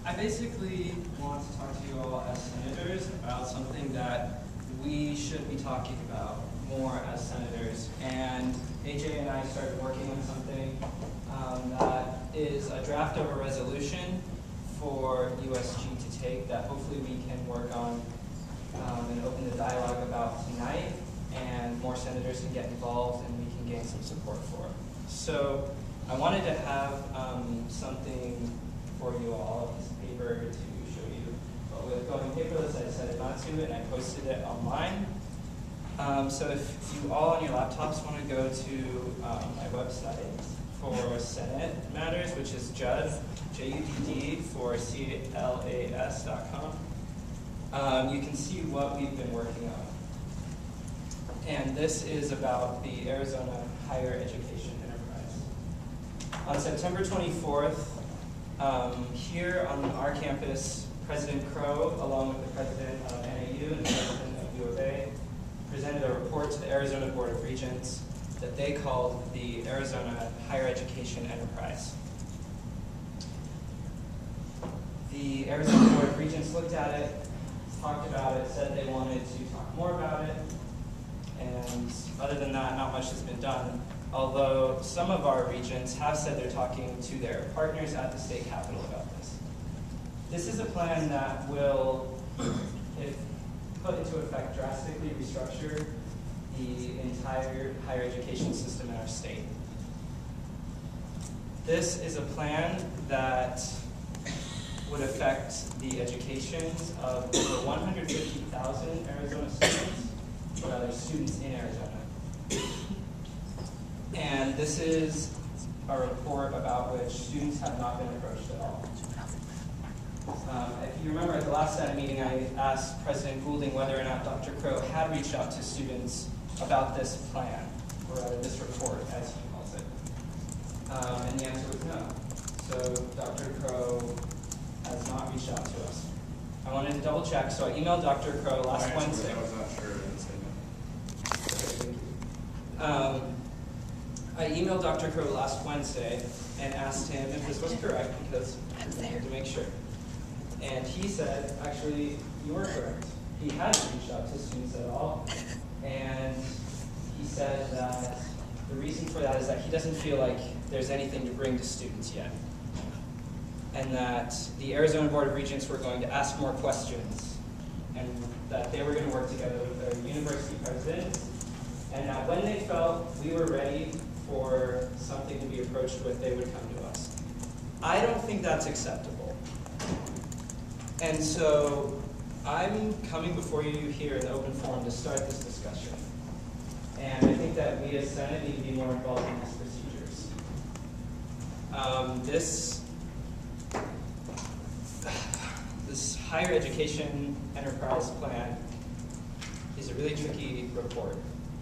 I basically want to talk to you all as senators about something that we should be talking about more as senators. And AJ and I started working on something that is a draft of a resolution for USG to take that hopefully we can work on and open the dialogue about tonight, and more senators can get involved and we can gain some support for. So I wanted to have something for you all, a piece of paper to show you. But with going paperless, I decided not to, and I posted it online. So if you all on your laptops want to go to my website for Senate Matters, which is Judd, Judd for CLAS.com, you can see what we've been working on. And this is about the Arizona Higher Education Enterprise. On September 24th, here on our campus, President Crow, along with the president of NAU and the president of U of A, presented a report to the Arizona Board of Regents that they called the Arizona Higher Education Enterprise. The Arizona Board of Regents looked at it, talked about it, said they wanted to talk more about it, and other than that, not much has been done. Although some of our regents have said they're talking to their partners at the state capitol about this. This is a plan that will, if put into effect, drastically restructure the entire higher education system in our state. This is a plan that would affect the educations of over 150,000 Arizona students, or other students in Arizona. And this is a report about which students have not been approached at all. If you remember at the last Senate meeting, I asked President Goulding whether or not Dr. Crow had reached out to students about this plan, or rather this report, as he calls it. And the answer was no. So Dr. Crow has not reached out to us. I wanted to double check, so I emailed Dr. Crow last Wednesday. I was not sure. I emailed Dr. Crow last Wednesday and asked him if this was correct, because I wanted to make sure. And he said, actually, you were correct. He hadn't reached out to students at all. And he said that the reason for that is that he doesn't feel like there's anything to bring to students yet. And that the Arizona Board of Regents were going to ask more questions, and that they were going to work together with their university presidents, and that when they felt we were ready for something to be approached with, they would come to us. I don't think that's acceptable. And so I'm coming before you here in the open forum to start this discussion. And I think that we as Senate need to be more involved in these procedures. This higher education enterprise plan is a really tricky report.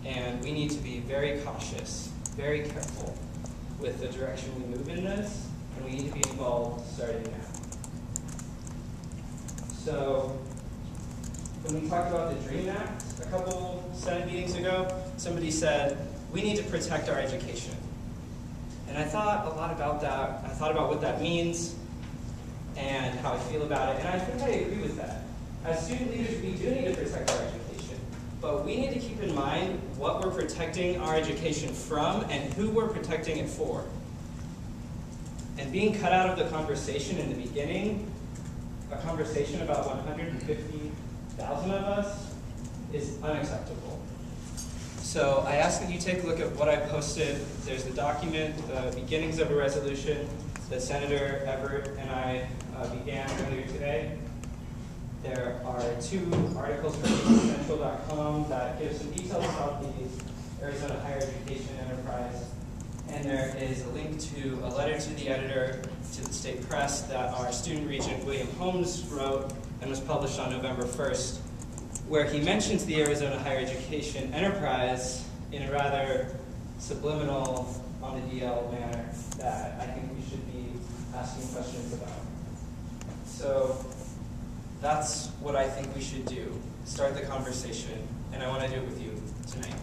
And we need to be very cautious, very careful with the direction we move in this, and we need to be involved starting now. So, when we talked about the DREAM Act a couple Senate meetings ago, somebody said, we need to protect our education. And I thought a lot about that. I thought about what that means and how I feel about it, and I think I agree with that. As student leaders, we do need to protect our education. But we need to keep in mind what we're protecting our education from and who we're protecting it for. And being cut out of the conversation in the beginning, a conversation about 150,000 of us, is unacceptable. So I ask that you take a look at what I posted. There's the document, the beginnings of a resolution that Senator Everett and I began earlier today. There are 2 articles from Central.com that give some details about the Arizona Higher Education Enterprise. And there is a link to a letter to the editor to the state press that our student regent, William Holmes, wrote and was published on November 1st, where he mentions the Arizona Higher Education Enterprise in a rather subliminal, on the DL manner that I think we should be asking questions about. So that's what I think we should do, start the conversation, and I want to do it with you tonight.